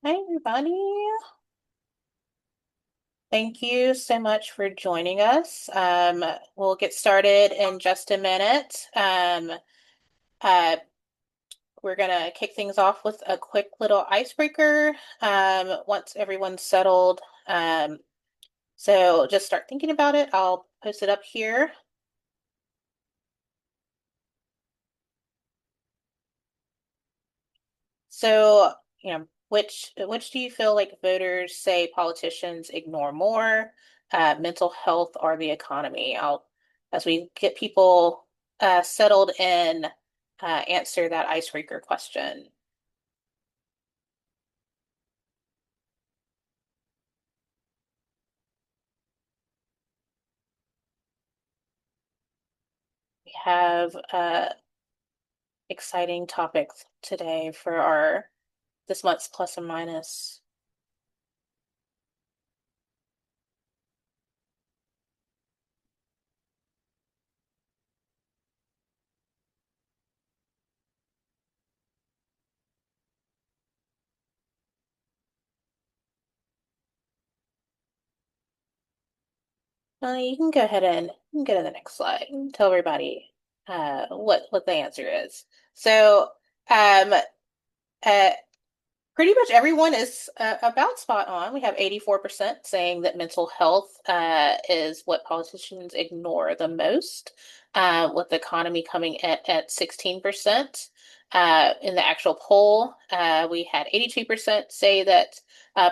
Hi, everybody. Thank you so much for joining us. We'll get started in just a minute. Uh, we're going to kick things off with a quick little icebreaker once everyone's settled. So just start thinking about it. I'll post it up here. So, which do you feel like voters say politicians ignore more, mental health or the economy? As we get people settled in, answer that icebreaker question. We have exciting topics today for our this month's plus and minus. You can go ahead and you can go to the next slide and tell everybody what the answer is. So, um, uh, pretty much everyone is about spot on. We have 84% saying that mental health is what politicians ignore the most, with the economy coming at 16%. In the actual poll, we had 82% say that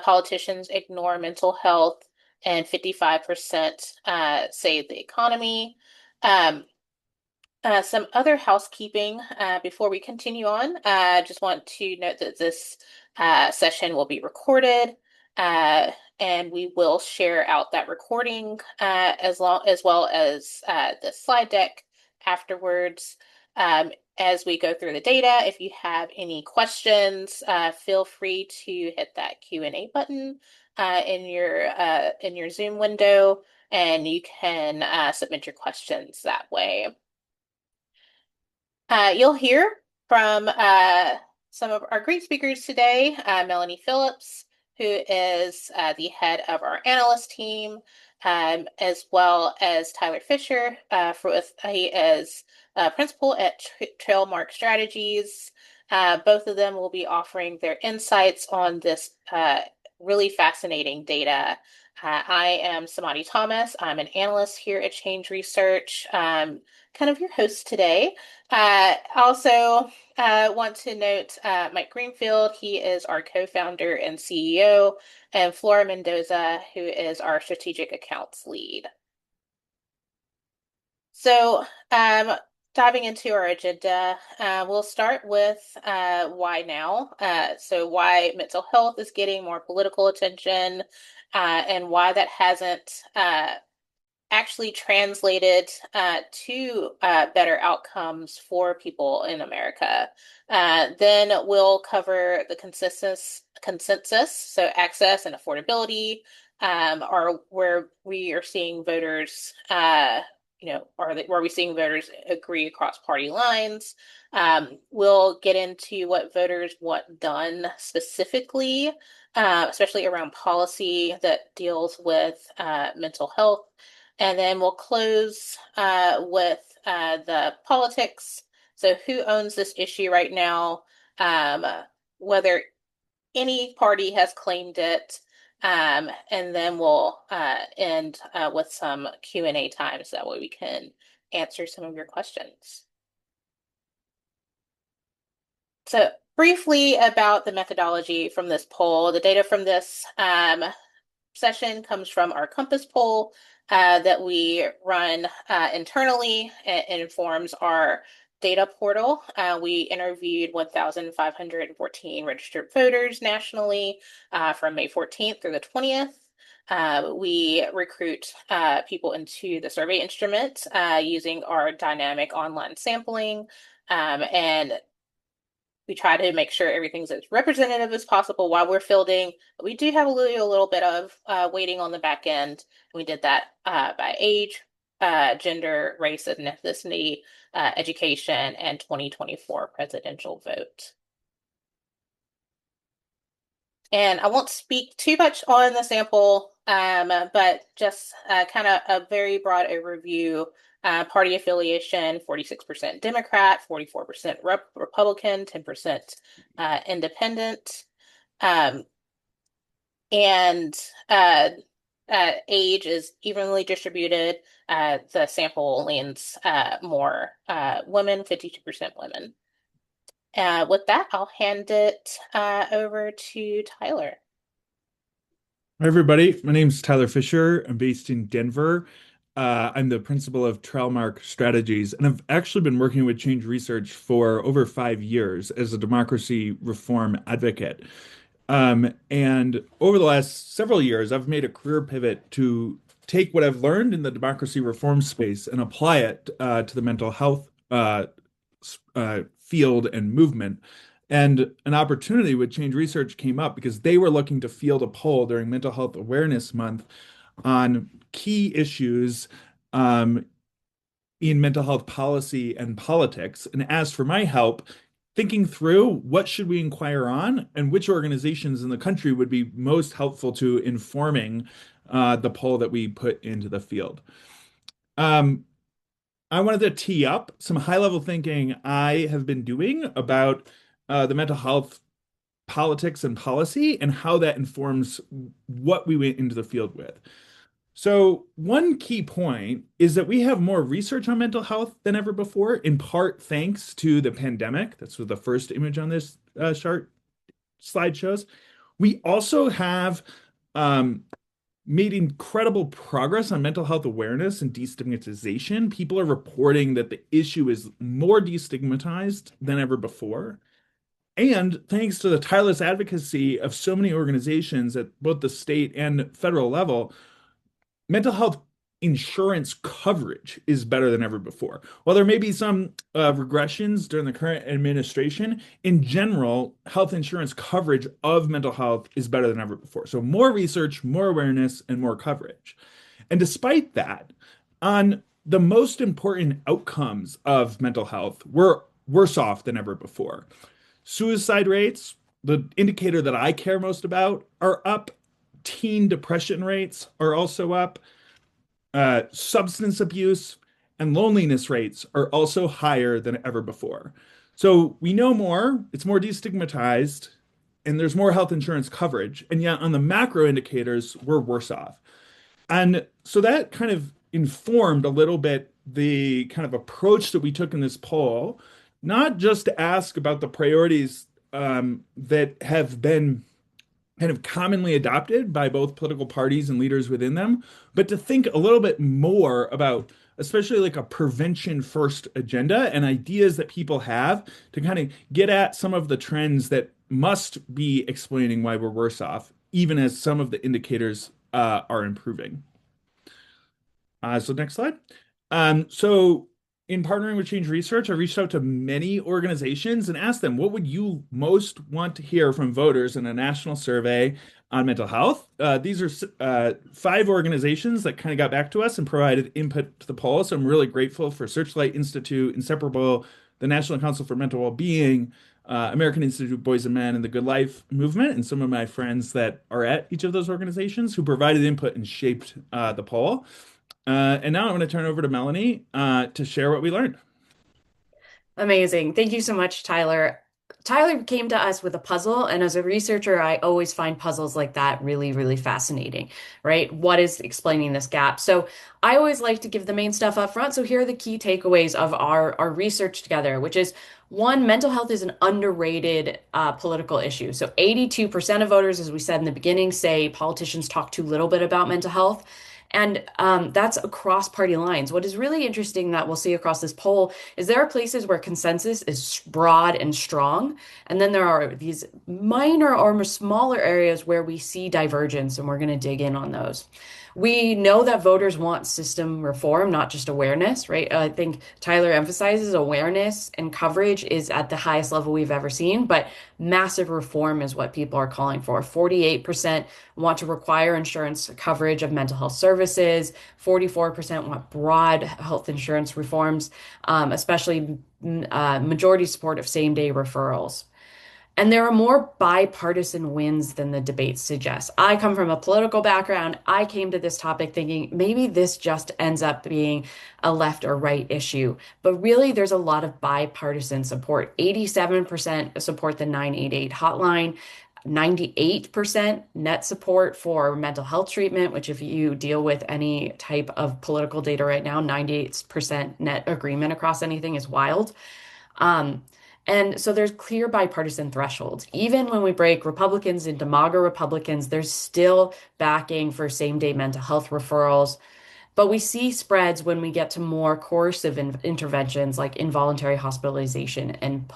politicians ignore mental health, and 55% say the economy. Um, some other housekeeping before we continue on. Just want to note that this session will be recorded, uh, and we will share out that recording as well as the slide deck afterwards. As we go through the data, if you have any questions, feel free to hit that Q&A button in your Zoom window, and you can submit your questions that way. You'll hear from some of our great speakers today, Melanie Phillips, who is the head of our analyst team, as well as Tyler Fisher, he is principal at Trailmark Strategies. Both of them will be offering their insights on this really fascinating data. I am Samadi Thomas. I'm an analyst here at Change Research, kind of your host today. Also, want to note Mike Greenfield. He is our co-founder and CEO, and Flora Mendoza, who is our strategic accounts lead. So, diving into our agenda, we'll start with why now. So, why mental health is getting more political attention, and why that hasn't actually translated to better outcomes for people in America. Then we'll cover the consensus, so access and affordability, are where we are seeing voters, where we seeing voters agree across party lines. We'll get into what voters want done specifically, especially around policy that deals with mental health. And then we'll close with the politics. So, who owns this issue right now? Um, Whether any party has claimed it. And then we'll end with some Q&A time so that way we can answer some of your questions. So, briefly about the methodology from this poll, the data from this session comes from our Compass poll that we run internally. It informs our data portal. We interviewed 1,514 registered voters nationally from May 14th through the 20th. We recruit people into the survey instrument using our dynamic online sampling, and we try to make sure everything's as representative as possible while we're fielding. We do have a little bit of weighting on the back end. We did that by age, gender, race, and ethnicity, education, and 2024 presidential vote. And I won't speak too much on the sample, but just kind of a very broad overview. Party affiliation, 46% Democrat, 44% Republican, 10% independent. Um, and age is evenly distributed. The sample leans more women, 52% women. With that, I'll hand it over to Tyler. Hi, everybody. My name is Tyler Fisher. I'm based in Denver. I'm the principal of Trailmark Strategies, and I've actually been working with change research for over 5 years as a democracy reform advocate. And over the last several years, I've made a career pivot to take what I've learned in the democracy reform space and apply it to the mental health field and movement. And an opportunity with Change Research came up because they were looking to field a poll during Mental Health Awareness Month on key issues um, in mental health policy and politics, and asked for my help thinking through what should we inquire on and which organizations in the country would be most helpful to informing the poll that we put into the field. Um, I wanted to tee up some high level thinking I have been doing about the mental health politics and policy and how that informs what we went into the field with. So, one key point is that we have more research on mental health than ever before, in part thanks to the pandemic. That's what the first image on this chart slide shows. We also have um, made incredible progress on mental health awareness and destigmatization. People are reporting that the issue is more destigmatized than ever before. And thanks to the tireless advocacy of so many organizations at both the state and federal level, mental health insurance coverage is better than ever before. While there may be some regressions during the current administration, in general, health insurance coverage of mental health is better than ever before. So, more research, more awareness, and more coverage. And despite that, on the most important outcomes of mental health, we're worse off than ever before. Suicide rates, the indicator that I care most about, are up. Teen depression rates are also up. Substance abuse and loneliness rates are also higher than ever before. So we know more, it's more destigmatized, and there's more health insurance coverage. And yet, on the macro indicators, we're worse off. And so that kind of informed a little bit the kind of approach that we took in this poll, not just to ask about the priorities that have been kind of commonly adopted by both political parties and leaders within them, but to think a little bit more about, especially like a prevention first agenda and ideas that people have to kind of get at some of the trends that must be explaining why we're worse off, even as some of the indicators are improving. So next slide. So in partnering with Change Research, I reached out to many organizations and asked them, what would you most want to hear from voters in a national survey on mental health? These are five organizations that kind of got back to us and provided input to the poll. So I'm really grateful for Searchlight Institute, Inseparable, the National Council for Mental Wellbeing, American Institute of Boys and Men, and the Good Life Movement, and some of my friends that are at each of those organizations who provided input and shaped the poll. And now I'm going to turn over to Melanie to share what we learned. Amazing. Thank you so much, Tyler. Tyler came to us with a puzzle, and as a researcher, I always find puzzles like that really, really fascinating, right? What is explaining this gap? So I always like to give the main stuff up front. So here are the key takeaways of our research together, which is one, mental health is an underrated political issue. So 82% of voters, as we said in the beginning, say politicians talk too little bit about mental health. And that's across party lines. What is really interesting that we'll see across this poll is there are places where consensus is broad and strong, and then there are these minor or smaller areas where we see divergence, and we're going to dig in on those. We know that voters want system reform, not just awareness, right? I think Tyler emphasizes awareness and coverage is at the highest level we've ever seen, but massive reform is what people are calling for. 48% want to require insurance coverage of mental health services. 44% want broad health insurance reforms, especially majority support of same day referrals. And there are more bipartisan wins than the debates suggest. I come from a political background. I came to this topic thinking maybe this just ends up being a left or right issue. But really, there's a lot of bipartisan support. 87% support the 988 hotline. 98% net support for mental health treatment, which, if you deal with any type of political data right now, 98% net agreement across anything is wild. Um, and so there's clear bipartisan thresholds. Even when we break Republicans into MAGA Republicans, there's still backing for same-day mental health referrals. But we see spreads when we get to more coercive interventions like involuntary hospitalization and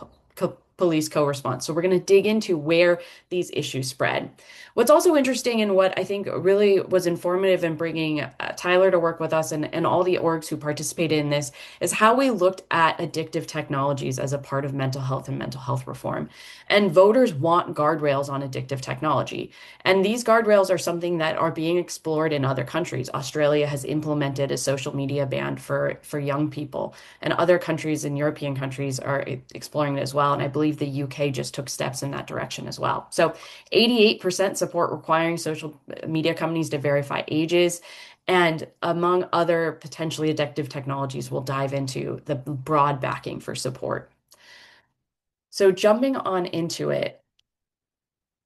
police co-response. So we're going to dig into where these issues spread. What's also interesting and what I think really was informative in bringing Tyler to work with us and all the orgs who participated in this is how we looked at addictive technologies as a part of mental health and mental health reform. And voters want guardrails on addictive technology. And these guardrails are something that are being explored in other countries. Australia has implemented a social media ban for young people, and other countries and European countries are exploring it as well. And I believe the UK just took steps in that direction as well. So 88% support requiring social media companies to verify ages. And among other potentially addictive technologies, we'll dive into the broad backing for support. So jumping on into it,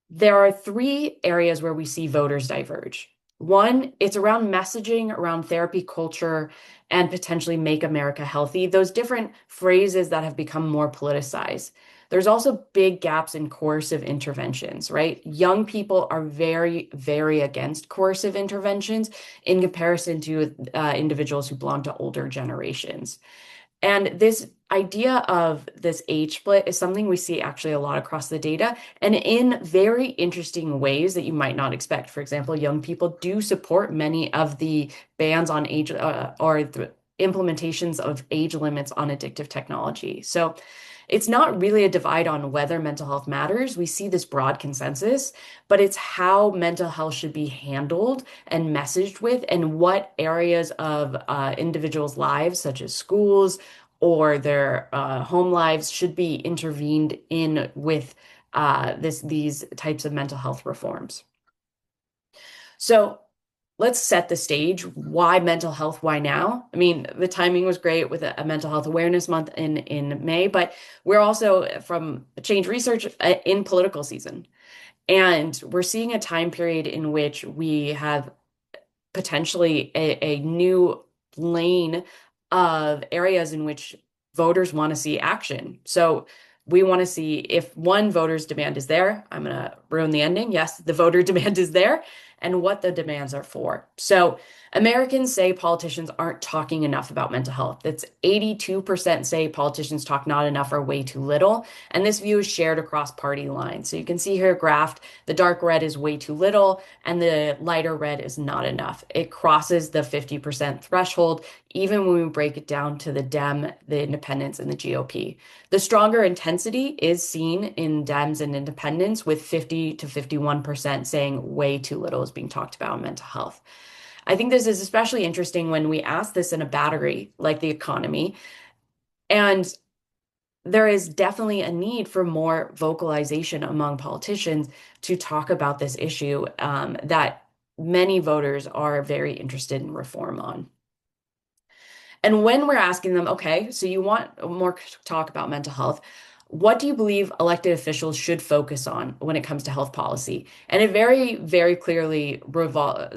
there are three areas where we see voters diverge. One, it's around messaging, around therapy culture, and potentially make America healthy, those different phrases that have become more politicized. There's also big gaps in coercive interventions, right? Young people are very, very against coercive interventions in comparison to individuals who belong to older generations. And this idea of this age split is something we see actually a lot across the data and in very interesting ways that you might not expect. For example, young people do support many of the bans on age or the implementations of age limits on addictive technology. So it's not really a divide on whether mental health matters. We see this broad consensus, but it's how mental health should be handled and messaged with, and what areas of individuals' lives, such as schools or their home lives, should be intervened in with these types of mental health reforms. So let's set the stage. Why mental health? Why now? I mean, the timing was great with a mental health awareness month in May, but we're also from Change Research in political season. And we're seeing a time period in which we have potentially a new lane of areas in which voters want to see action. So we want to see if one voter's demand is there. I'm going to ruin the ending. Yes, the voter demand is there and what the demands are for. So Americans say politicians aren't talking enough about mental health. That's 82% say politicians talk not enough or way too little. And this view is shared across party lines. So you can see here graphed, the dark red is way too little and the lighter red is not enough. It crosses the 50% threshold, even when we break it down to the Dem, the Independents, and the GOP. The stronger intensity is seen in Dems and Independents, with 50 to 51% saying way too little is being talked about in mental health. I think this is especially interesting when we ask this in a battery like the economy. And there is definitely a need for more vocalization among politicians to talk about this issue that many voters are very interested in reform on. And when we're asking them, okay, so you want more talk about mental health, what do you believe elected officials should focus on when it comes to health policy? And it very, very clearly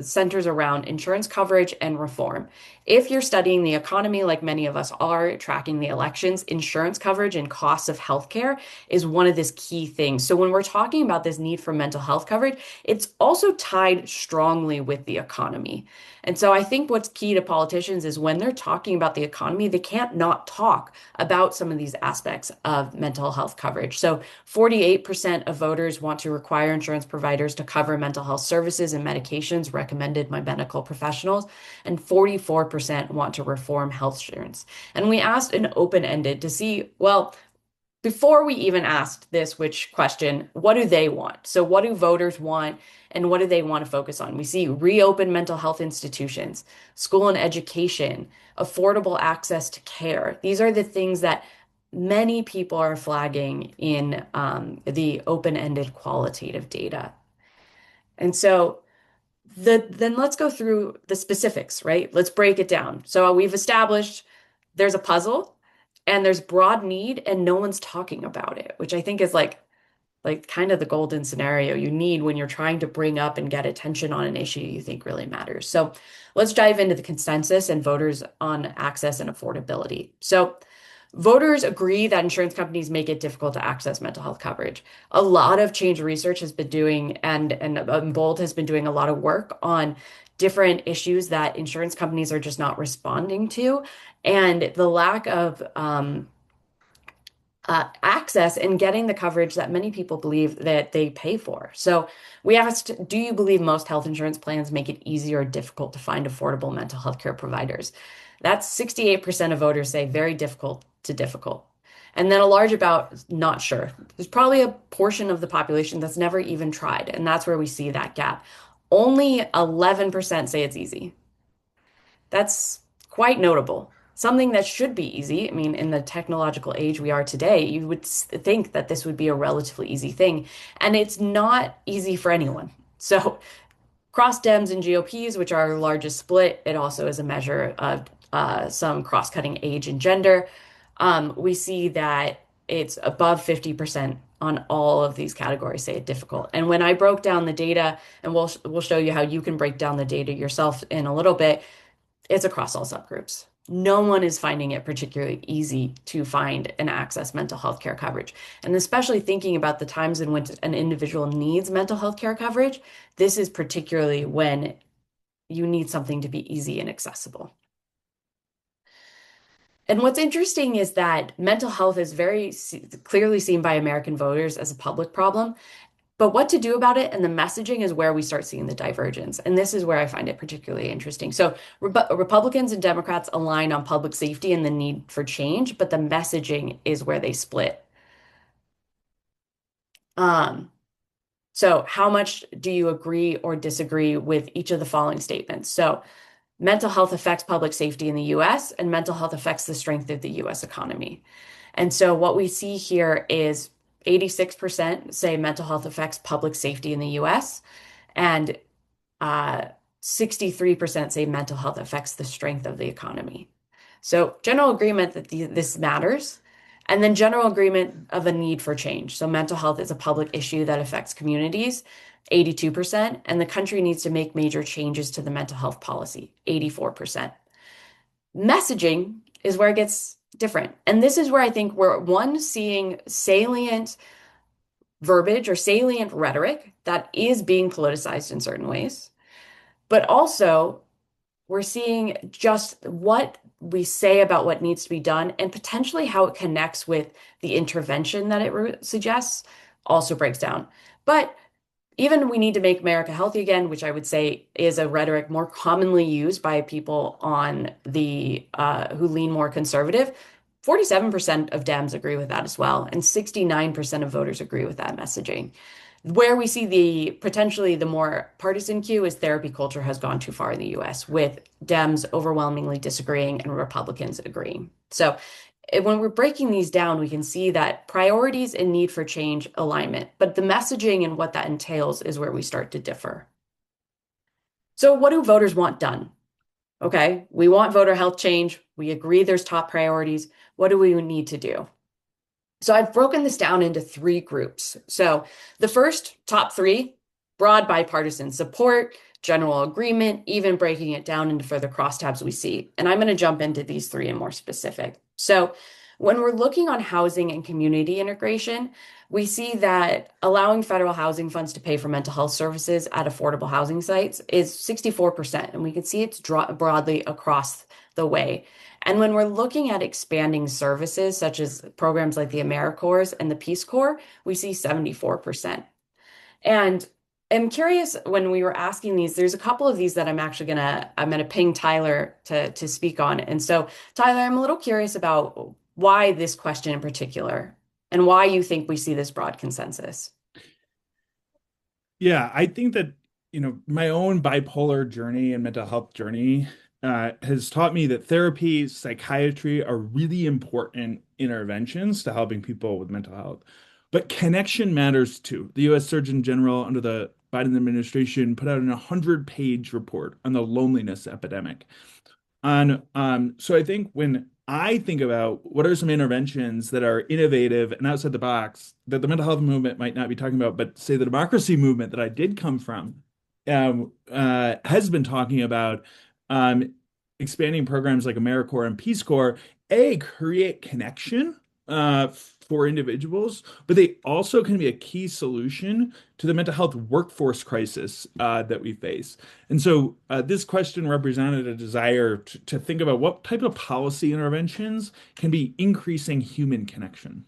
centers around insurance coverage and reform. If you're studying the economy, like many of us are, tracking the elections, insurance coverage and costs of healthcare is one of these key things. So when we're talking about this need for mental health coverage, it's also tied strongly with the economy. And so I think what's key to politicians is when they're talking about the economy, they can't not talk about some of these aspects of mental health coverage. So 48% of voters want to require insurance providers to cover mental health services and medications recommended by medical professionals, and 44% want to reform health insurance. And we asked an open-ended to see, well, before we even asked this, which question, what do they want? So what do voters want and what do they want to focus on? We see reopen mental health institutions, school and education, affordable access to care. These are the things that many people are flagging in the open-ended qualitative data. And so then let's go through the specifics, right? Let's break it down. So we've established there's a puzzle and there's broad need and no one's talking about it, which I think is like kind of the golden scenario you need when you're trying to bring up and get attention on an issue you think really matters. So let's dive into the consensus and voters on access and affordability. So voters agree that insurance companies make it difficult to access mental health coverage. A lot of change research has been doing, and Bold has been doing a lot of work on different issues that insurance companies are just not responding to, and the lack of access and getting the coverage that many people believe that they pay for. So we asked, do you believe most health insurance plans make it easier or difficult to find affordable mental health care providers? That's 68% of voters say very difficult to difficult. And then a large about not sure. There's probably a portion of the population that's never even tried, and that's where we see that gap. Only 11% say it's easy. That's quite notable. Something that should be easy. I mean, in the technological age we are today, you would think that this would be a relatively easy thing, and it's not easy for anyone. So, cross Dems and GOPs, which are our largest split, it also is a measure of some cross-cutting age and gender. We see that it's above 50% on all of these categories say it difficult. And when I broke down the data, and we'll show you how you can break down the data yourself in a little bit, it's across all subgroups. No one is finding it particularly easy to find and access mental health care coverage. And especially thinking about the times in which an individual needs mental health care coverage, this is particularly when you need something to be easy and accessible. And what's interesting is that mental health is very clearly seen by American voters as a public problem. But what to do about it and the messaging is where we start seeing the divergence. And this is where I find it particularly interesting. So Republicans and Democrats align on public safety and the need for change, but the messaging is where they split. Um, so how much do you agree or disagree with each of the following statements? So mental health affects public safety in the US, and mental health affects the strength of the US economy. And so what we see here is 86% say mental health affects public safety in the US, and 63% say mental health affects the strength of the economy. So general agreement that this matters, and then general agreement of a need for change. So mental health is a public issue that affects communities, 82%, and the country needs to make major changes to the mental health policy, 84%. Messaging is where it gets different. And this is where I think we're one seeing salient verbiage or salient rhetoric that is being politicized in certain ways. But also, we're seeing just what we say about what needs to be done and potentially how it connects with the intervention that it suggests also breaks down. But even we need to make America healthy again, which I would say is a rhetoric more commonly used by people on the who lean more conservative. 47% of Dems agree with that as well, and 69% of voters agree with that messaging. Where we see the potentially the more partisan cue is therapy culture has gone too far in the US, with Dems overwhelmingly disagreeing and Republicans agreeing. So when we're breaking these down, we can see that priorities and need for change alignment, but the messaging and what that entails is where we start to differ. So what do voters want done? Okay, we want voter health change. We agree there's top priorities. What do we need to do? So I've broken this down into three groups. So the first top three, broad bipartisan support, general agreement, even breaking it down into further crosstabs we see. And I'm going to jump into these three and more specific. So when we're looking on housing and community integration, we see that allowing federal housing funds to pay for mental health services at affordable housing sites is 64%. And we can see it's broadly across the way. And when we're looking at expanding services, such as programs like the AmeriCorps and the Peace Corps, we see 74%. And I'm curious when we were asking these, there's a couple of these that I'm gonna ping Tyler to speak on. And so, Tyler, I'm a little curious about why this question in particular and why you think we see this broad consensus. Yeah, I think that, my own bipolar journey and mental health journey has taught me that therapy, psychiatry are really important interventions to helping people with mental health. But connection matters too. The US Surgeon General under the Biden administration put out an 100-page report on the loneliness epidemic. So I think when I think about what are some interventions that are innovative and outside the box that the mental health movement might not be talking about, but say the democracy movement that I did come from has been talking about um, expanding programs like AmeriCorps and Peace Corps, create connection for individuals, but they also can be a key solution to the mental health workforce crisis that we face. And so this question represented a desire to think about what type of policy interventions can be increasing human connection.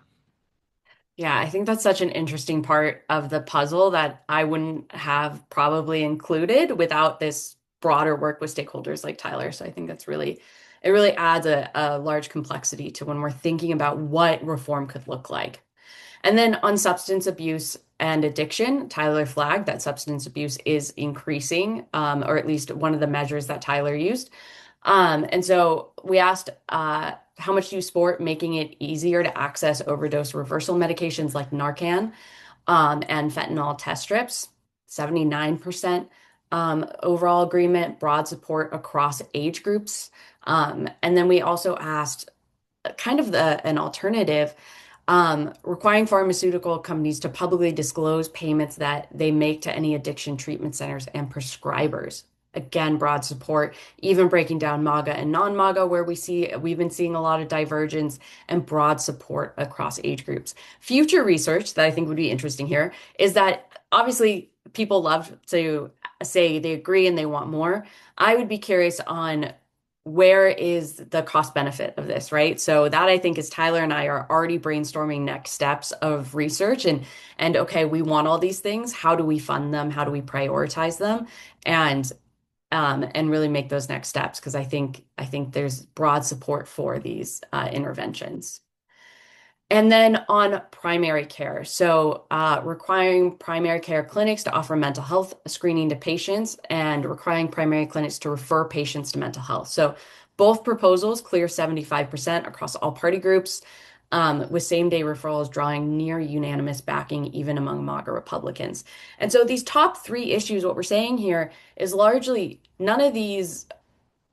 Yeah, I think that's such an interesting part of the puzzle that I wouldn't have probably included without this broader work with stakeholders like Tyler. So I think it really adds a large complexity to when we're thinking about what reform could look like. And then on substance abuse and addiction, Tyler flagged that substance abuse is increasing, or at least one of the measures that Tyler used. And so we asked, how much do you support making it easier to access overdose reversal medications like Narcan, and fentanyl test strips? 79% overall agreement, broad support across age groups. And then we also asked kind of an alternative, requiring pharmaceutical companies to publicly disclose payments that they make to any addiction treatment centers and prescribers. Again, broad support, even breaking down MAGA and non-MAGA, where we've been seeing a lot of divergence and broad support across age groups. Future research that I think would be interesting here is that obviously people love to say they agree and they want more. I would be curious on where is the cost benefit of this, right? So that I think is Tyler and I are already brainstorming next steps of research and okay, we want all these things. How do we fund them? How do we prioritize them? And and really make those next steps because I think there's broad support for these interventions. And then on primary care, so requiring primary care clinics to offer mental health screening to patients and requiring primary clinics to refer patients to mental health. So both proposals clear 75% across all party groups, with same-day referrals drawing near unanimous backing even among MAGA Republicans. And so these top three issues, what we're saying here is largely none of these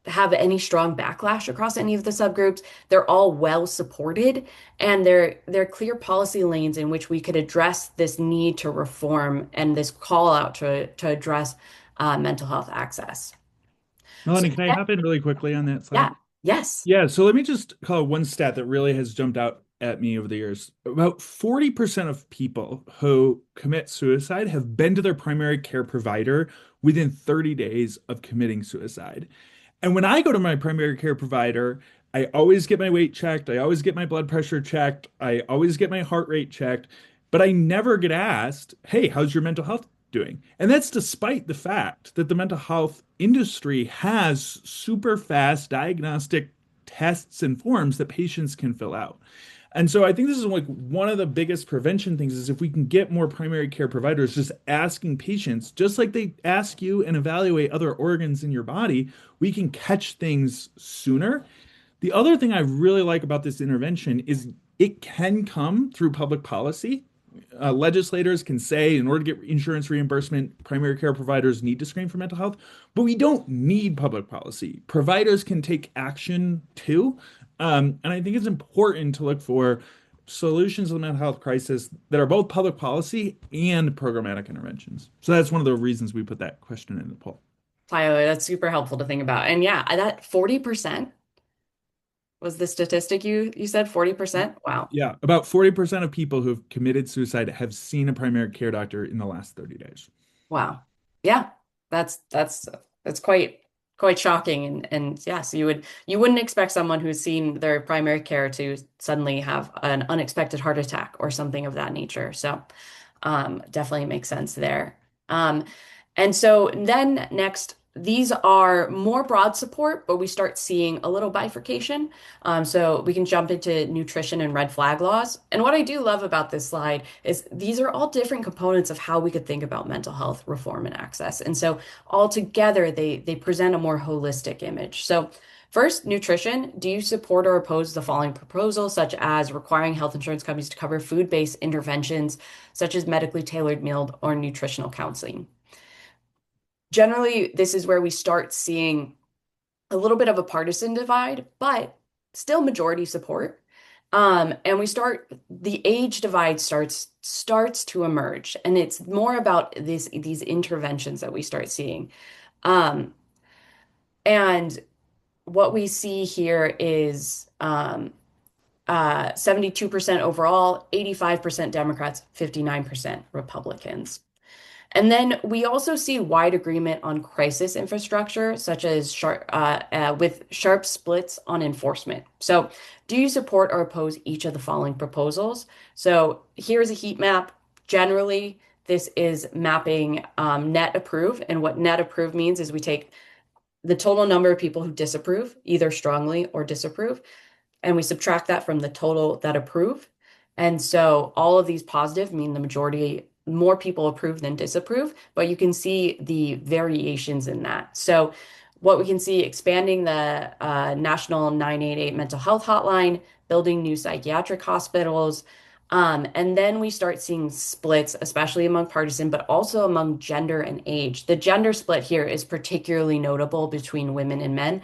have any strong backlash across any of the subgroups. They're all well supported, and they're clear policy lanes in which we could address this need to reform and this call out to address mental health access. So Melanie, can I hop in really quickly on that yeah, slide? yes. Yeah, so let me just call one stat that really has jumped out at me over the years. About 40% of people who commit suicide have been to their primary care provider within 30 days of committing suicide. And when I go to my primary care provider, I always get my weight checked, I always get my blood pressure checked, I always get my heart rate checked, but I never get asked, "Hey, how's your mental health doing?" And that's despite the fact that the mental health industry has super fast diagnostic tests and forms that patients can fill out. And so I think this is like one of the biggest prevention things is if we can get more primary care providers just asking patients, just like they ask you and evaluate other organs in your body, we can catch things sooner. The other thing I really like about this intervention is it can come through public policy. Legislators can say, in order to get insurance reimbursement, primary care providers need to screen for mental health, but we don't need public policy. Providers can take action too. And I think it's important to look for solutions to the mental health crisis that are both public policy and programmatic interventions. So that's one of the reasons we put that question in the poll. Tyler, that's super helpful to think about. And yeah, that 40% was the statistic you said 40%? Wow. Yeah, about 40% of people who've committed suicide have seen a primary care doctor in the last 30 days. Wow. Yeah. That's quite shocking and yes, you wouldn't expect someone who's seen their primary care to suddenly have an unexpected heart attack or something of that nature. So definitely makes sense there. And so then next these are more broad support, but we start seeing a little bifurcation. So we can jump into nutrition and red flag laws. And what I do love about this slide is these are all different components of how we could think about mental health reform and access. And so all together, they present a more holistic image. So first, nutrition. Do you support or oppose the following proposals, such as requiring health insurance companies to cover food-based interventions, such as medically tailored meal or nutritional counseling? Generally, this is where we start seeing a little bit of a partisan divide, but still majority support. And the age divide starts to emerge, and it's more about these interventions that we start seeing. Um, and what we see here is 72% overall, 85% Democrats, 59% Republicans. And then we also see wide agreement on crisis infrastructure, such as with sharp splits on enforcement. So, do you support or oppose each of the following proposals? So, here's a heat map. Generally, this is mapping net approve. And what net approve means is we take the total number of people who disapprove, either strongly or disapprove, and we subtract that from the total that approve. And so all of these positive mean the majority, more people approve than disapprove, but you can see the variations in that. So what we can see, expanding the National 988 mental health hotline, building new psychiatric hospitals. And then we start seeing splits, especially among partisan, but also among gender and age. The gender split here is particularly notable between women and men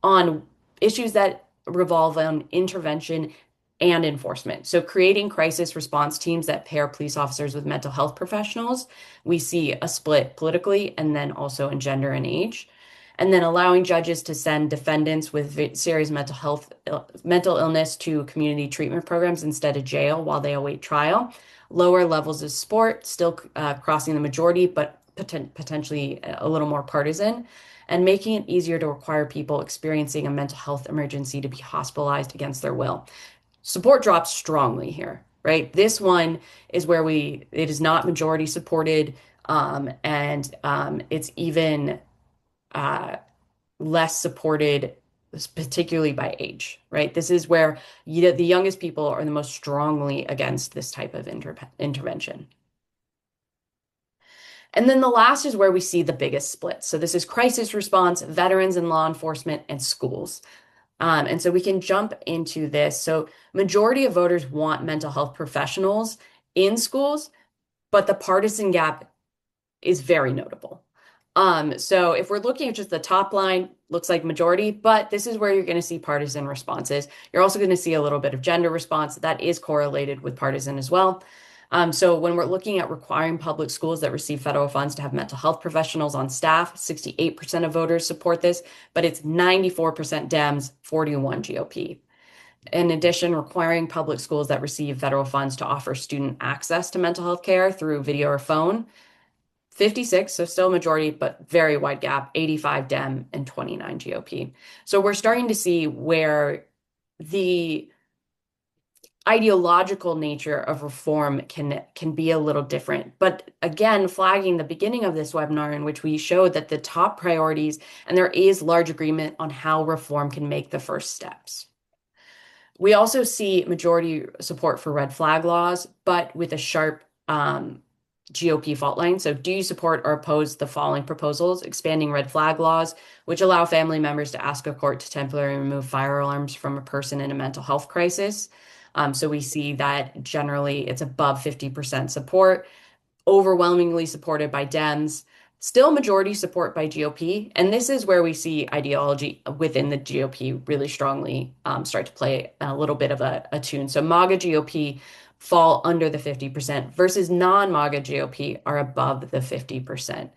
on issues that revolve on intervention and enforcement. So, creating crisis response teams that pair police officers with mental health professionals, we see a split politically and then also in gender and age. And then allowing judges to send defendants with serious mental illness to community treatment programs instead of jail while they await trial. Lower levels of support, still crossing the majority, but potentially a little more partisan, and making it easier to require people experiencing a mental health emergency to be hospitalized against their will. Support drops strongly here, right? This one is where it is not majority supported, and it's even uh, less supported, particularly by age, right? This is where the youngest people are the most strongly against this type of intervention. And then the last is where we see the biggest split. So this is crisis response, veterans and law enforcement, and schools. And so we can jump into this. So majority of voters want mental health professionals in schools, but the partisan gap is very notable. So if we're looking at just the top line, looks like majority, but this is where you're going to see partisan responses. You're also going to see a little bit of gender response that is correlated with partisan as well. So when we're looking at requiring public schools that receive federal funds to have mental health professionals on staff, 68% of voters support this, but it's 94% Dems, 41 GOP. In addition, requiring public schools that receive federal funds to offer student access to mental health care through video or phone, 56, so still a majority, but very wide gap, 85 Dem and 29 GOP. So we're starting to see where the ideological nature of reform can be a little different. But again, flagging the beginning of this webinar in which we showed that the top priorities, and there is large agreement on how reform can make the first steps. We also see majority support for red flag laws, but with a sharp GOP fault line. So, do you support or oppose the following proposals? Expanding red flag laws, which allow family members to ask a court to temporarily remove firearms from a person in a mental health crisis. So, we see that generally it's above 50% support, overwhelmingly supported by Dems, still majority support by GOP. And this is where we see ideology within the GOP really strongly start to play a little bit of a tune. So MAGA GOP fall under the 50% versus non-MAGA GOP are above the 50%.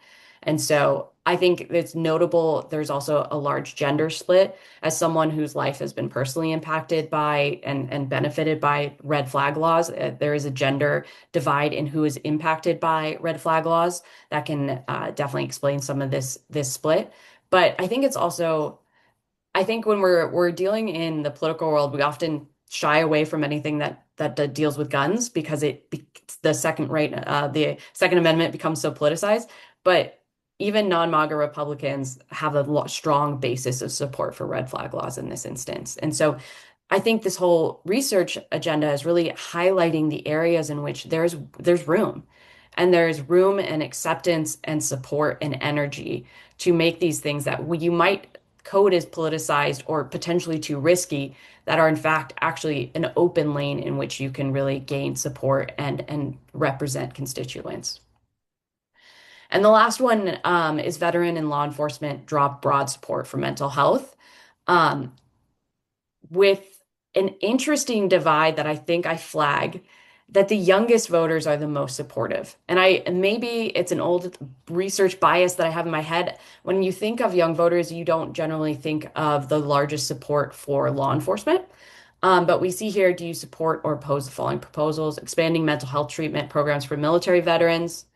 And so I think it's notable. There's also a large gender split. As someone whose life has been personally impacted by and benefited by red flag laws, there is a gender divide in who is impacted by red flag laws that can definitely explain some of this split. But I think it's also, I think when we're dealing in the political world, we often shy away from anything that deals with guns because the Second Amendment becomes so politicized. But even non-MAGA Republicans have a strong basis of support for red flag laws in this instance. And so I think this whole research agenda is really highlighting the areas in which there's room. And there's room and acceptance and support and energy to make these things that you might code as politicized or potentially too risky, that are in fact actually an open lane in which you can really gain support and represent constituents. And the last one is veteran and law enforcement draw broad support for mental health, um, with an interesting divide that I think I flag that the youngest voters are the most supportive. And maybe it's an old research bias that I have in my head. When you think of young voters, you don't generally think of the largest support for law enforcement. But we see here, do you support or oppose the following proposals? Expanding mental health treatment programs for military veterans,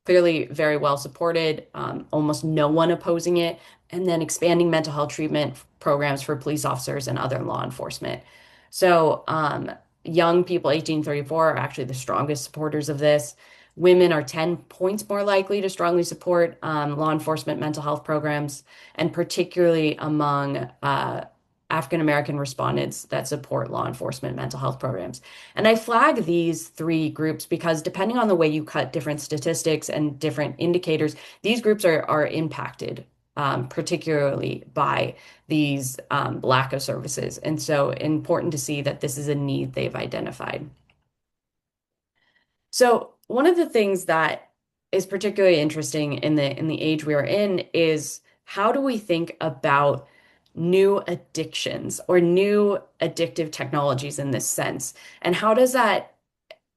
clearly very well supported, almost no one opposing it. And then expanding mental health treatment programs for police officers and other law enforcement. So, young people 18 to 34 are actually the strongest supporters of this. Women are 10 points more likely to strongly support law enforcement mental health programs, and particularly among African American respondents that support law enforcement mental health programs. And I flag these three groups because depending on the way you cut different statistics and different indicators, these groups are impacted, particularly by these lack of services. And so important to see that this is a need they've identified. So one of the things that is particularly interesting in the age we are in is how do we think about new addictions or new addictive technologies in this sense? And how does that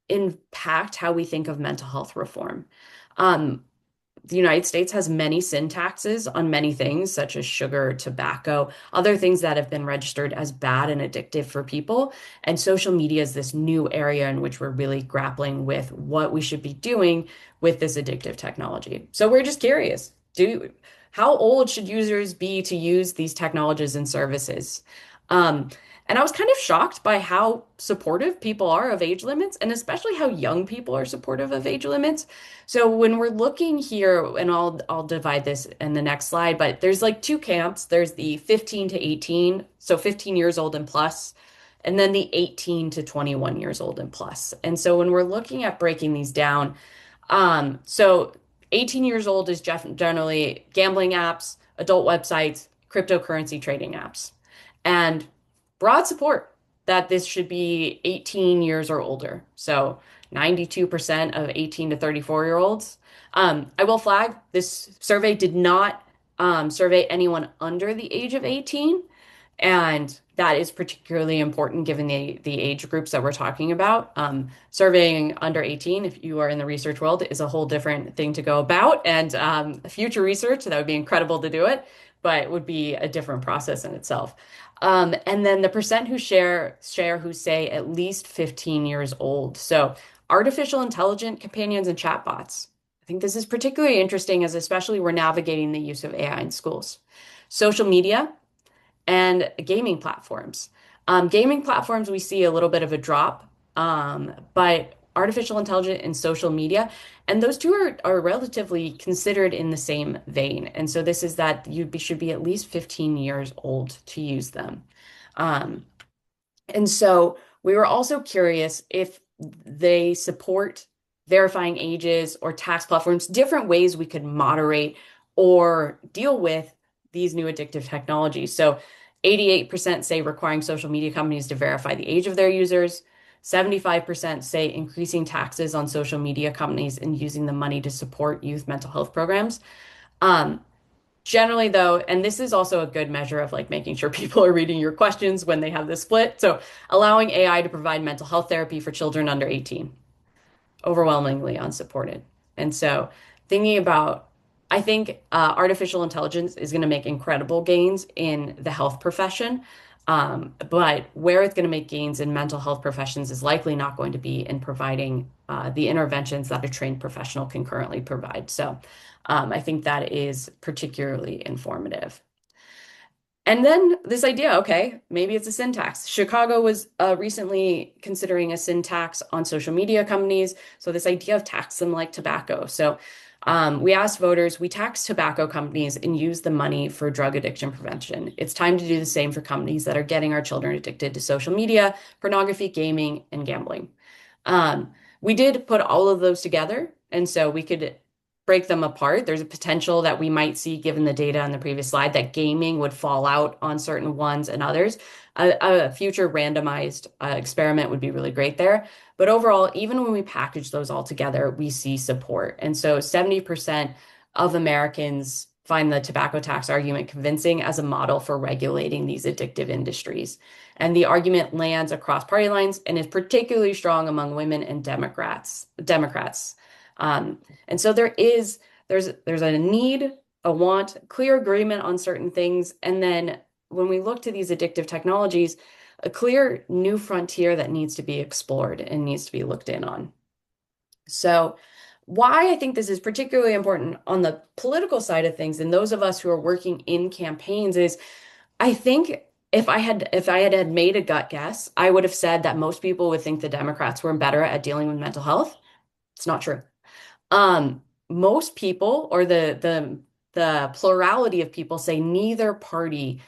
impact how we think of mental health reform? Um, the United States has many sin taxes on many things, such as sugar, tobacco, other things that have been registered as bad and addictive for people. And social media is this new area in which we're really grappling with what we should be doing with this addictive technology. So we're just curious, how old should users be to use these technologies and services? Um, and I was kind of shocked by how supportive people are of age limits, and especially how young people are supportive of age limits. So when we're looking here, and I'll divide this in the next slide, but there's like two camps. There's the 15 to 18, so 15 years old and plus, and then the 18 to 21 years old and plus. And so when we're looking at breaking these down, so 18 years old is generally gambling apps, adult websites, cryptocurrency trading apps, and broad support that this should be 18 years or older. So 92% of 18 to 34-year-olds. I will flag this survey did not survey anyone under the age of 18. And that is particularly important given the age groups that we're talking about. Surveying under 18, if you are in the research world, is a whole different thing to go about. And future research, that would be incredible to do it, but it would be a different process in itself. And then the percent who share who say at least 15 years old. So artificial intelligent companions and chatbots. I think this is particularly interesting as especially we're navigating the use of AI in schools. Social media and gaming platforms. Gaming platforms, we see a little bit of a drop, but artificial intelligence and social media, and those two are relatively considered in the same vein. And so this is that should be at least 15 years old to use them. Um, and so we were also curious if they support verifying ages or tax platforms, different ways we could moderate or deal with these new addictive technologies. So 88% say requiring social media companies to verify the age of their users. 75% say increasing taxes on social media companies and using the money to support youth mental health programs. Um, Generally, though, and this is also a good measure of like making sure people are reading your questions when they have this split. So, allowing AI to provide mental health therapy for children under 18, overwhelmingly unsupported. And so, thinking about, I think artificial intelligence is going to make incredible gains in the health profession. But where it's going to make gains in mental health professions is likely not going to be in providing the interventions that a trained professional can currently provide. So I think that is particularly informative. And then this idea, okay, maybe it's a sin tax. Chicago was recently considering a sin tax on social media companies. So this idea of tax them like tobacco. So we asked voters, we tax tobacco companies and use the money for drug addiction prevention. It's time to do the same for companies that are getting our children addicted to social media, pornography, gaming, and gambling. We did put all of those together, and so we could break them apart. There's a potential that we might see, given the data on the previous slide, that gaming would fall out on certain ones and others. A future randomized experiment would be really great there. But overall, even when we package those all together, we see support. And so 70% of Americans find the tobacco tax argument convincing as a model for regulating these addictive industries. And the argument lands across party lines and is particularly strong among women and Democrats. Um, and so there's a need, a want, clear agreement on certain things, and then when we look to these addictive technologies, a clear new frontier that needs to be explored and needs to be looked in on. So, why I think this is particularly important on the political side of things, and those of us who are working in campaigns, is I think if I had made a gut guess, I would have said that most people would think the Democrats were better at dealing with mental health. It's not true. Most people, or the plurality of people, say neither party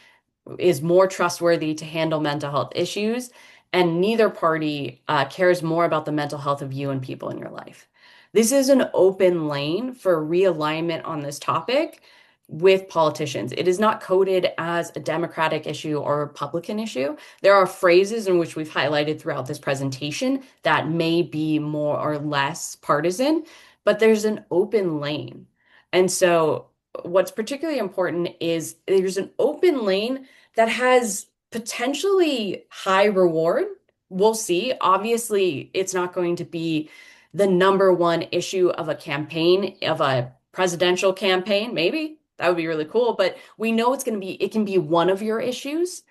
is more trustworthy to handle mental health issues, and neither party cares more about the mental health of you and people in your life. This is an open lane for realignment on this topic with politicians. It is not coded as a Democratic issue or a Republican issue. There are phrases in which we've highlighted throughout this presentation that may be more or less partisan, but there's an open lane. And so what's particularly important is there's an open lane that has potentially high reward. We'll see. Obviously, it's not going to be the number one issue of a campaign, of a presidential campaign. Maybe that would be really cool, but we know it can be one of your issues,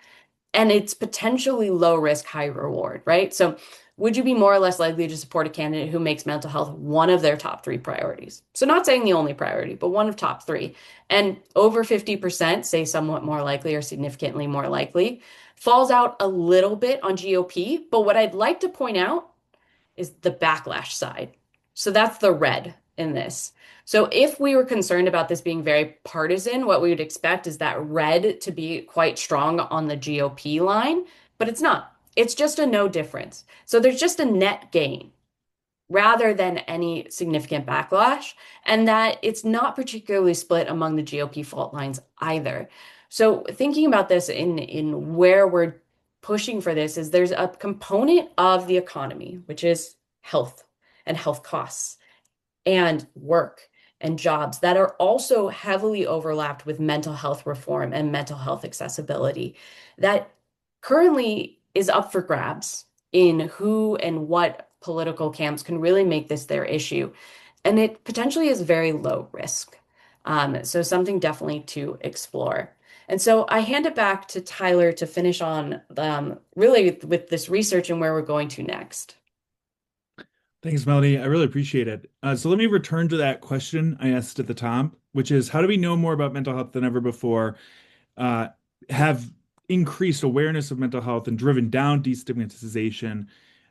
and it's potentially low risk, high reward, right? So, would you be more or less likely to support a candidate who makes mental health one of their top three priorities? So, not saying the only priority, but one of top three. And over 50% say somewhat more likely or significantly more likely. Falls out a little bit on GOP, but what I'd like to point out is the backlash side. So that's the red in this. So if we were concerned about this being very partisan, what we would expect is that red to be quite strong on the GOP line, but it's not. It's just a no difference. So there's just a net gain rather than any significant backlash, and that it's not particularly split among the GOP fault lines either. So thinking about this in where we're pushing for this is there's a component of the economy, which is health and health costs and work and jobs that are also heavily overlapped with mental health reform and mental health accessibility that currently is up for grabs in who and what political camps can really make this their issue. And it potentially is very low risk. So something definitely to explore. And so I hand it back to Tyler to finish on really with this research and where we're going to next. Thanks, Melanie. I really appreciate it. So let me return to that question I asked at the top, which is how do we know more about mental health than ever before, uh, have increased awareness of mental health and driven down destigmatization,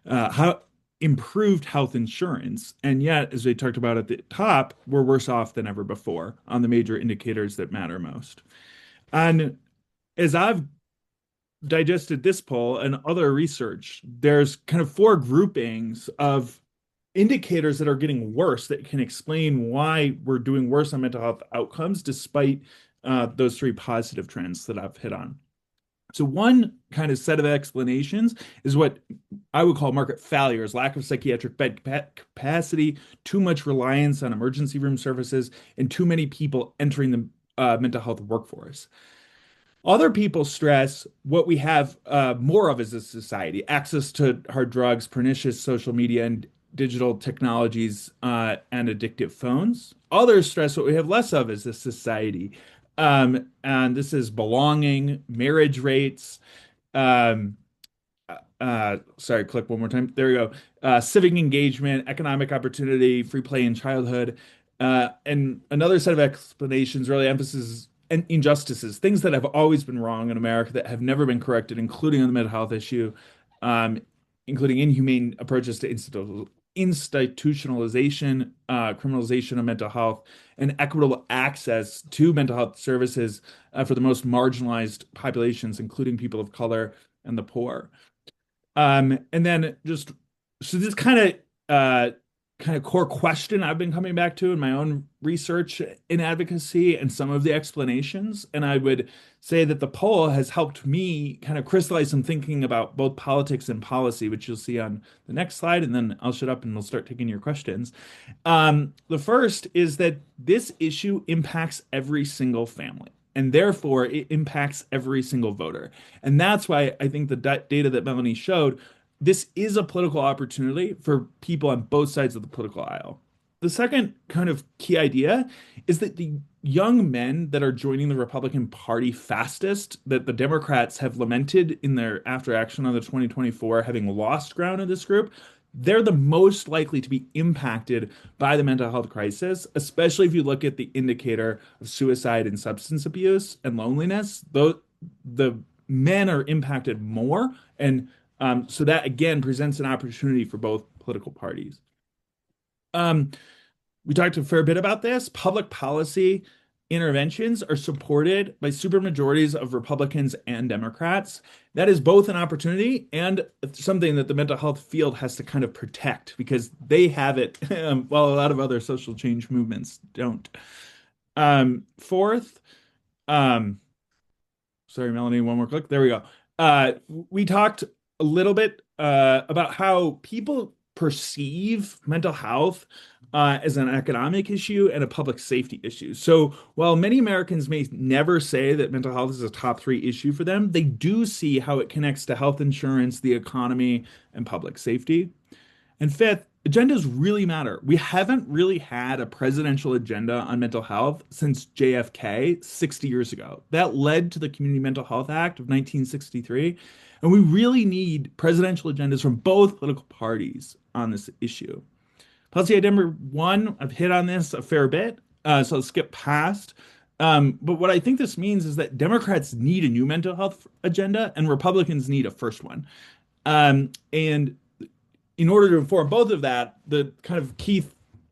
how improved health insurance, and yet, as we talked about at the top, we're worse off than ever before on the major indicators that matter most. And as I've digested this poll and other research, there's kind of four groupings of indicators that are getting worse that can explain why we're doing worse on mental health outcomes despite those three positive trends that I've hit on. So one kind of set of explanations is what I would call market failures, lack of psychiatric bed capacity, too much reliance on emergency room services, and too many people entering the mental health workforce. Other people stress what we have more of as a society, access to hard drugs, pernicious social media and digital technologies, and addictive phones. Others stress what we have less of as a society. And this is belonging, marriage rates, um, sorry, click one more time. There you go. Civic engagement, economic opportunity, free play in childhood. And another set of explanations really and injustices, things that have always been wrong in America that have never been corrected, including on the mental health issue, um, including inhumane approaches to institutionalization, criminalization of mental health, and equitable access to mental health services for the most marginalized populations, including people of color and the poor. And then just so this kind of core question I've been coming back to in my own research in advocacy and some of the explanations. And I would say that the poll has helped me kind of crystallize some thinking about both politics and policy, which you'll see on the next slide. And then I'll shut up and we'll start taking your questions. The first is that this issue impacts every single family. And therefore, it impacts every single voter. And that's why I think the data that Melanie showed, this is a political opportunity for people on both sides of the political aisle. The second kind of key idea is that the young men that are joining the Republican Party fastest, that the Democrats have lamented in their after action on the 2024, having lost ground in this group, they're the most likely to be impacted by the mental health crisis, especially if you look at the indicator of suicide and substance abuse and loneliness. Though the men are impacted more, and so that again presents an opportunity for both political parties. Um, we talked a fair bit about this. Public policy interventions are supported by supermajorities of Republicans and Democrats. That is both an opportunity and something that the mental health field has to kind of protect because they have it, while a lot of other social change movements don't. Fourth, um, sorry, Melanie, one more click. There we go. We talked a little bit about how people perceive mental health as an economic issue and a public safety issue. So while many Americans may never say that mental health is a top three issue for them, they do see how it connects to health insurance, the economy, and public safety. And fifth, agendas really matter. We haven't really had a presidential agenda on mental health since JFK 60 years ago. That led to the Community Mental Health Act of 1963. And we really need presidential agendas from both political parties on this issue. Policy item number one, I've hit on this a fair bit, so I'll skip past. But what I think this means is that Democrats need a new mental health agenda and Republicans need a first one. And in order to inform both of that, the kind of key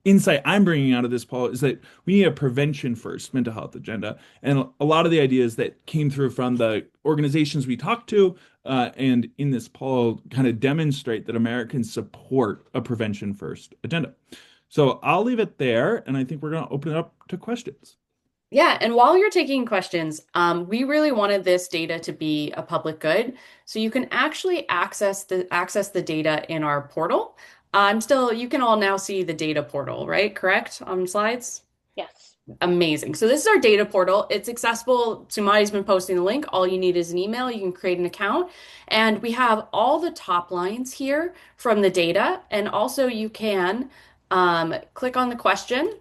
insight I'm bringing out of this poll is that we need a prevention first mental health agenda. And a lot of the ideas that came through from the organizations we talked to and in this poll kind of demonstrate that Americans support a prevention first agenda. So I'll leave it there, and I think we're going to open it up to questions. Yeah, and while you're taking questions, we really wanted this data to be a public good, so you can actually access the data in our portal. You can all now see the data portal, right? Correct? On slides? Yes. Amazing. So this is our data portal. It's accessible. Sumai's been posting the link. All you need is an email. You can create an account. And we have all the top lines here from the data. And also you can click on the question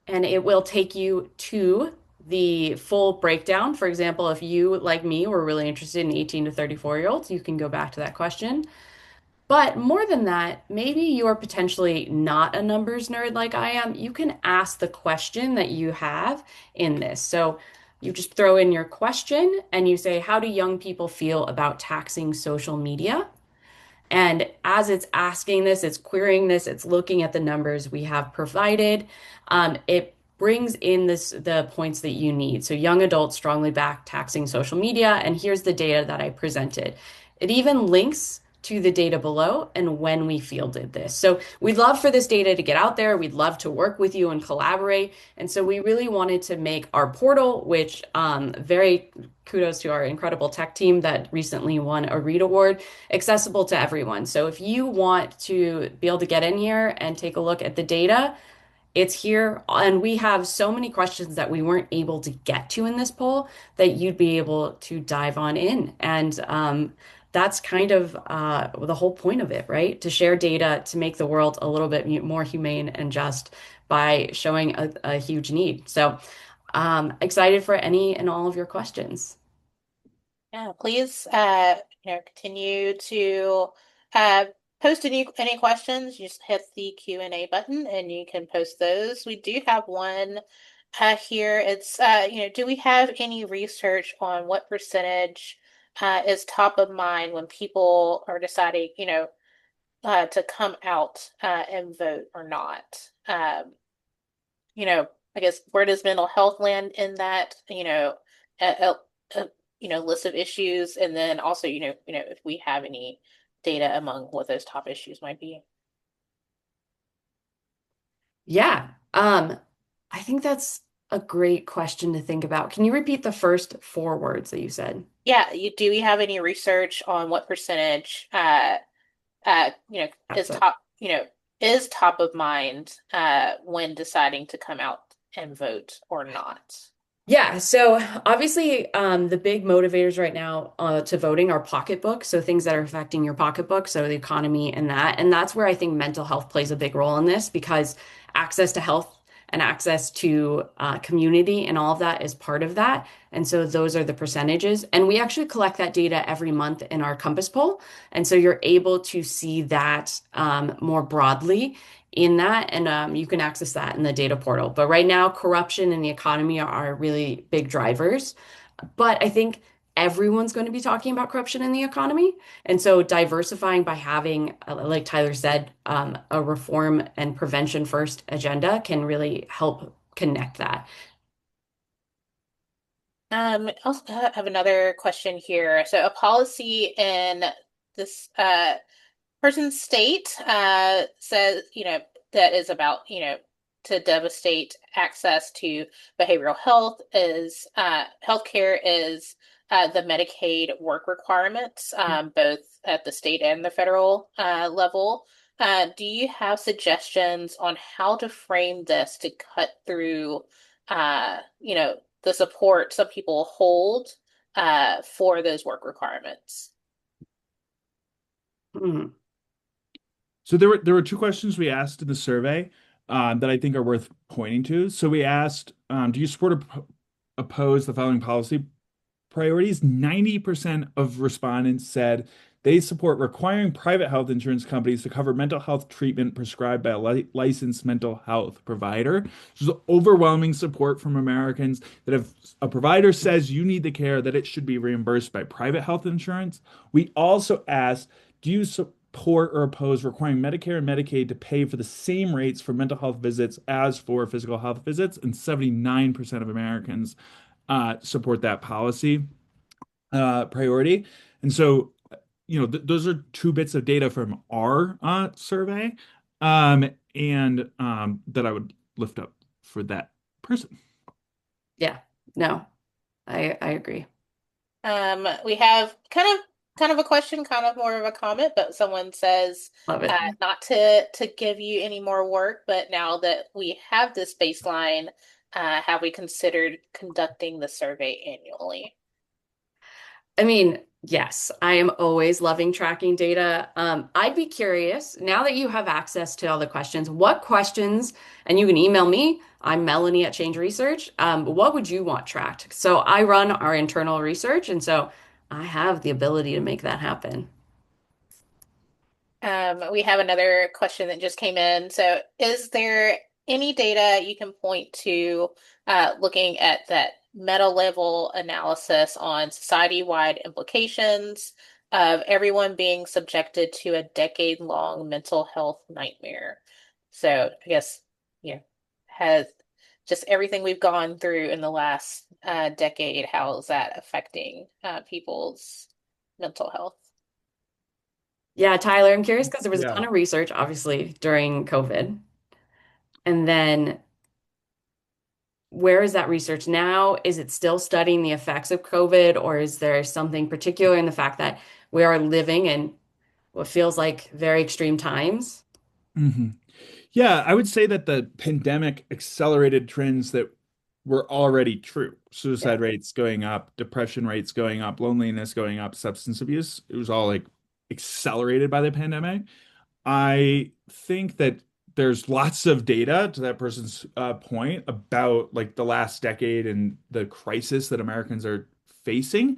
and it will take you to the full breakdown. For example, if you, like me, were really interested in 18 to 34-year-olds, you can go back to that question. But more than that, maybe you're potentially not a numbers nerd like I am. You can ask the question that you have in this. So you just throw in your question and you say, how do young people feel about taxing social media? And as it's asking this, it's querying this, it's looking at the numbers we have provided. It brings in the points that you need. So young adults strongly back taxing social media, and here's the data that I presented. It even links to the data below and when we fielded this. So we'd love for this data to get out there. We'd love to work with you and collaborate. And so we really wanted to make our portal, which very kudos to our incredible tech team that recently won a READ Award, accessible to everyone. So if you want to be able to get in here and take a look at the data, it's here. And we have so many questions that we weren't able to get to in this poll that you'd be able to dive on in. And that's kind of the whole point of it, right? To share data to make the world a little bit more humane and just by showing a huge need. So excited for any and all of your questions. Yeah, please, continue to uh, post any questions. You just hit the Q&A button and you can post those. We do have one Here it's do we have any research on what percentage is top of mind when people are deciding, to come out and vote or not? You know, I guess where does mental health land in that? A, a list of issues, and then also, if we have any data among what those top issues might be. Yeah. I think that's a great question to think about. Can you repeat the first four words that you said? Yeah, do we have any research on what percentage is That's top, is top of mind when deciding to come out and vote or not? Yeah, so obviously, the big motivators right now to voting are pocketbook, so things that are affecting your pocketbook, so the economy and that. And that's where I think mental health plays a big role in this because access to health and access to community and all of that is part of that. And so those are the percentages. And we actually collect that data every month in our Compass poll. And so you're able to see that more broadly in that, and you can access that in the data portal. But right now, corruption and the economy are really big drivers. But I think everyone's going to be talking about corruption in the economy. And so diversifying by having, like Tyler said, a reform and prevention first agenda can really help connect that. I also have another question here. So a policy in this person's state says, that is about, to devastate access to behavioral health is healthcare is the Medicaid work requirements, both at the state and the federal level. Do you have suggestions on how to frame this to cut through, the support some people hold for those work requirements? Hmm. So there were two questions we asked in the survey that I think are worth pointing to. So we asked, do you support or oppose the following policy priorities? 90% of respondents said they support requiring private health insurance companies to cover mental health treatment prescribed by a licensed mental health provider. There's overwhelming support from Americans that if a provider says you need the care, that it should be reimbursed by private health insurance. We also asked, do you support or oppose requiring Medicare and Medicaid to pay for the same rates for mental health visits as for physical health visits? And 79% of Americans support that policy priority. And so, those are two bits of data from our survey, and that I would lift up for that person. Yeah, no, I agree. We have kind of a question, kind of more of a comment, but someone says Love it. not to give you any more work, but now that we have this baseline, have we considered conducting the survey annually? I mean, yes, I am always loving tracking data. I'd be curious, now that you have access to all the questions, what questions, and you can email me, I'm Melanie at Change Research. What would you want tracked? So I run our internal research, and so I have the ability to make that happen. We have another question that just came in. So, is there any data you can point to looking at that meta level analysis on society-wide implications of everyone being subjected to a decade-long mental health nightmare? So, I guess, has just everything we've gone through in the last decade, how is that affecting people's mental health? Yeah, Tyler, I'm curious because there was a Yeah. ton of research, obviously, during COVID. And then where is that research now? Is it still studying the effects of COVID, or is there something particular in the fact that we are living in what feels like very extreme times? hmm Yeah, I would say that the pandemic accelerated trends that were already true. Yeah. Suicide rates going up, depression rates going up, loneliness going up, substance abuse. It was all like accelerated by the pandemic. I think that there's lots of data to that person's point about like the last decade and the crisis that Americans are facing.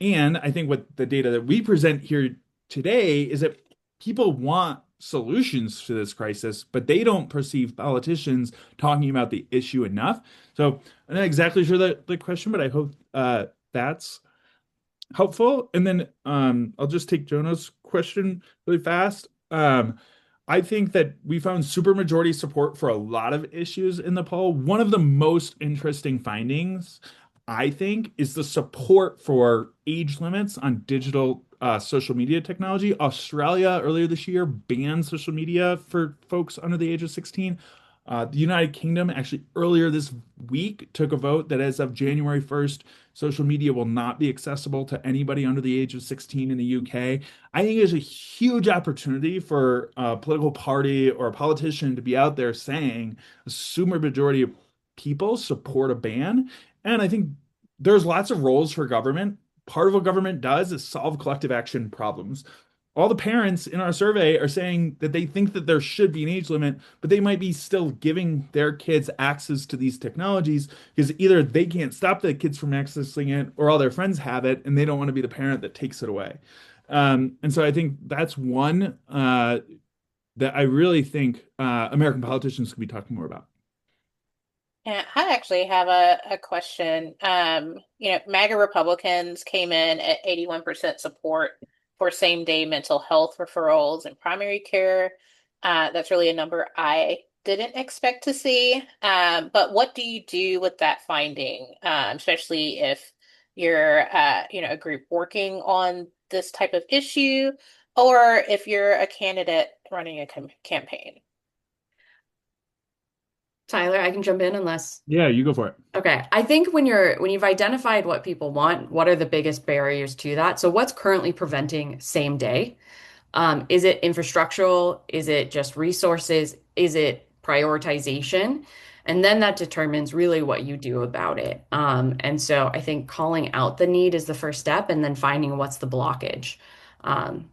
And I think what the data that we present here today is that people want solutions to this crisis, but they don't perceive politicians talking about the issue enough. So I'm not exactly sure the question, but I hope that's helpful. And then I'll just take Jonah's question really fast. I think that we found supermajority support for a lot of issues in the poll. One of the most interesting findings, I think, is the support for age limits on digital social media technology. Australia earlier this year banned social media for folks under the age of 16. The United Kingdom actually earlier this week took a vote that as of January 1st, social media will not be accessible to anybody under the age of 16 in the UK. I think there's a huge opportunity for a political party or a politician to be out there saying a super majority of people support a ban. And I think there's lots of roles for government. Part of what government does is solve collective action problems. All the parents in our survey are saying that they think that there should be an age limit, but they might be still giving their kids access to these technologies because either they can't stop the kids from accessing it or all their friends have it and they don't want to be the parent that takes it away. And so I think that's one that I really think American politicians could be talking more about. Yeah, I actually have a question. MAGA Republicans came in at 81% support for same-day mental health referrals and primary care. That's really a number I didn't expect to see. But what do you do with that finding, especially if you're, a group working on this type of issue, or if you're a candidate running a campaign? Tyler, I can jump in unless. Yeah, you go for it. Okay. I think when you've identified what people want, what are the biggest barriers to that? So what's currently preventing same day? Is it infrastructural? Is it just resources? Is it prioritization? And then that determines really what you do about it. And so I think calling out the need is the first step and then finding what's the blockage. Um,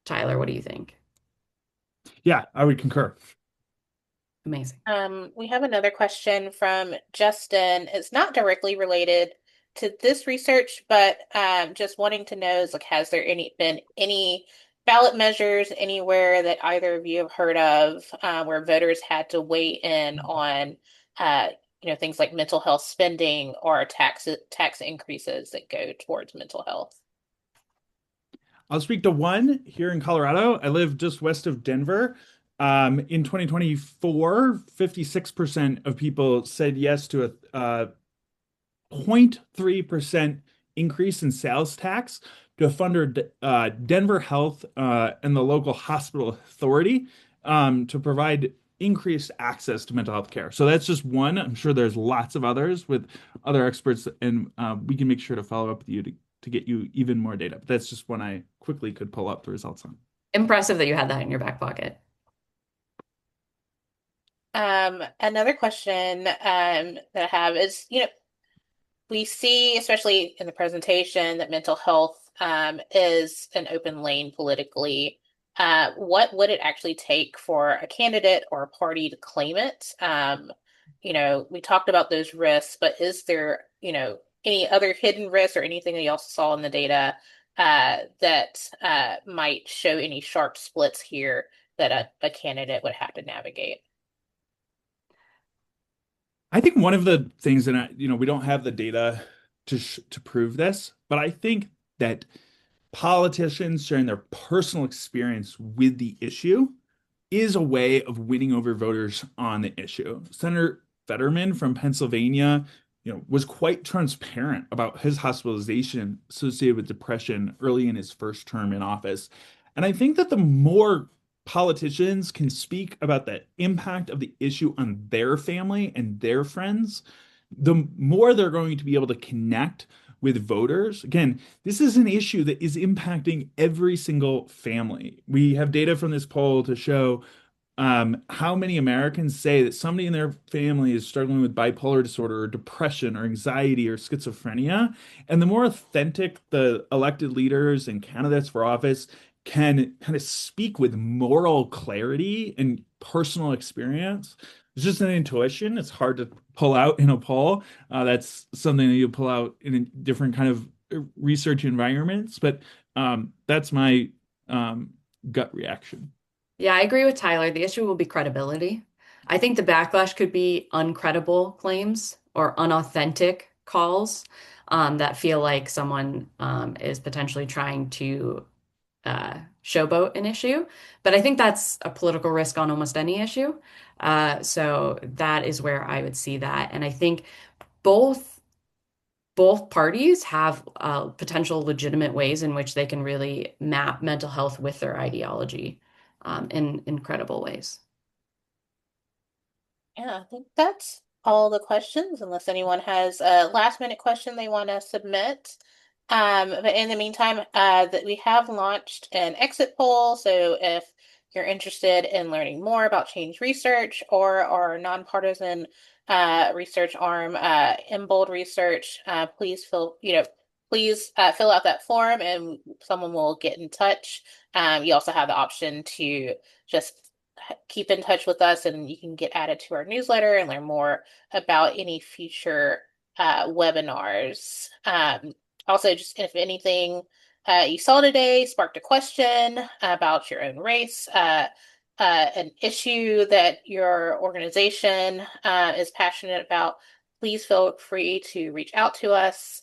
Tyler, what do you think? Yeah, I would concur. Amazing. We have another question from Justin. It's not directly related to this research, but just wanting to know is like, has there been any ballot measures anywhere that either of you have heard of where voters had to weigh in on uh, things like mental health spending or tax increases that go towards mental health? I'll speak to one here in Colorado. I live just west of Denver. In 2024, 56% of people said yes to a 0.3% increase in sales tax to fund Denver Health and the local hospital authority to provide increased access to mental health care. So that's just one. I'm sure there's lots of others with other experts, and we can make sure to follow up with you to get you even more data. But that's just one I quickly could pull up the results on. Impressive that you had that in your back pocket. Another question that I have is, we see, especially in the presentation, that mental health is an open lane politically. What would it actually take for a candidate or a party to claim it? We talked about those risks, but is there, any other hidden risks or anything that you also saw in the data that might show any sharp splits here that a candidate would have to navigate? I think one of the things that we don't have the data to prove this, but I think that politicians sharing their personal experience with the issue is a way of winning over voters on the issue. Senator Fetterman from Pennsylvania, was quite transparent about his hospitalization associated with depression early in his first term in office. And I think that the more politicians can speak about the impact of the issue on their family and their friends, the more they're going to be able to connect with voters. Again, this is an issue that is impacting every single family. We have data from this poll to show how many Americans say that somebody in their family is struggling with bipolar disorder or depression or anxiety or schizophrenia. And the more authentic the elected leaders and candidates for office can kind of speak with moral clarity and personal experience. It's just an intuition. It's hard to pull out in a poll. That's something that you pull out in a different kind of research environments. But that's my gut reaction. Yeah, I agree with Tyler. The issue will be credibility. I think the backlash could be uncredible claims or unauthentic calls that feel like someone is potentially trying to showboat an issue. But I think that's a political risk on almost any issue. So that is where I would see that. And I think both both parties have potential legitimate ways in which they can really map mental health with their ideology in incredible ways. Yeah, I think that's all the questions, unless anyone has a last minute question they want to submit. But in the meantime, that we have launched an exit poll. So if you're interested in learning more about change research or our nonpartisan research arm, Bold Research, please fill out that form and someone will get in touch. You also have the option to just keep in touch with us and you can get added to our newsletter and learn more about any future webinars. Also, just if anything you saw today sparked a question about your own race, an issue that your organization is passionate about, please feel free to reach out to us.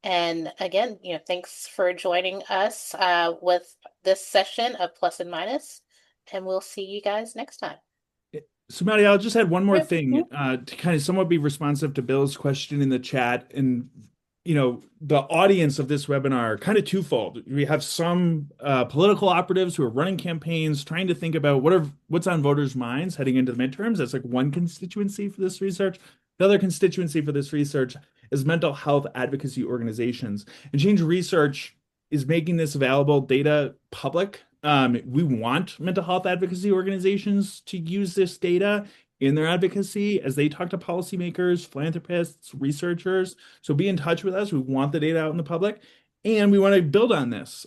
And again, thanks for joining us with this session of Plus and Minus, and we'll see you guys next time. So, Maddie, I'll just add one more Yep. thing to kind of somewhat be responsive to Bill's question in the chat. And, the audience of this webinar kind of twofold. We have some political operatives who are running campaigns, trying to think about what's on voters' minds heading into the midterms. That's like one constituency for this research. The other constituency for this research is mental health advocacy organizations. And Change Research is making this available data public. We want mental health advocacy organizations to use this data in their advocacy as they talk to policymakers, philanthropists, researchers. So be in touch with us. We want the data out in the public, and we want to build on this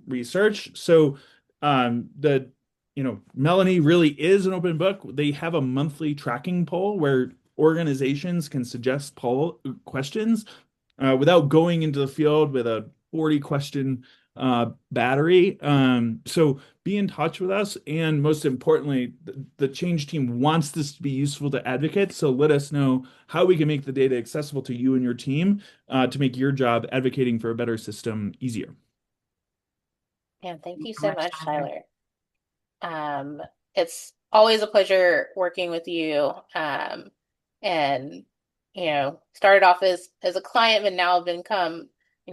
research. So the Melanie really is an open book. They have a monthly tracking poll where organizations can suggest poll questions without going into the field with a 40 question battery. So be in touch with us. And most importantly, the change team wants this to be useful to advocates. So let us know how we can make the data accessible to you and your team to make your job advocating for a better system easier. And thank you So so much, much, Tyler. Tyler. It's always a pleasure working with you. And started off as a client, but now have become,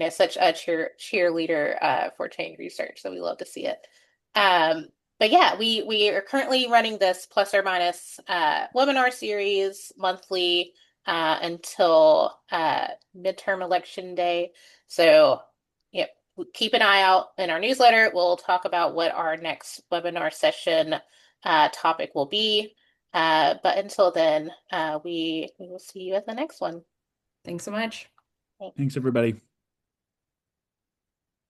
such a cheerleader for change research. So we love to see it. But yeah, we are currently running this plus or minus webinar series monthly until midterm election day. So yeah, keep an eye out in our newsletter. We'll talk about what our next webinar session topic will be. But until then, we will see you at the next one. Thanks so much. Thanks. Thanks, everybody.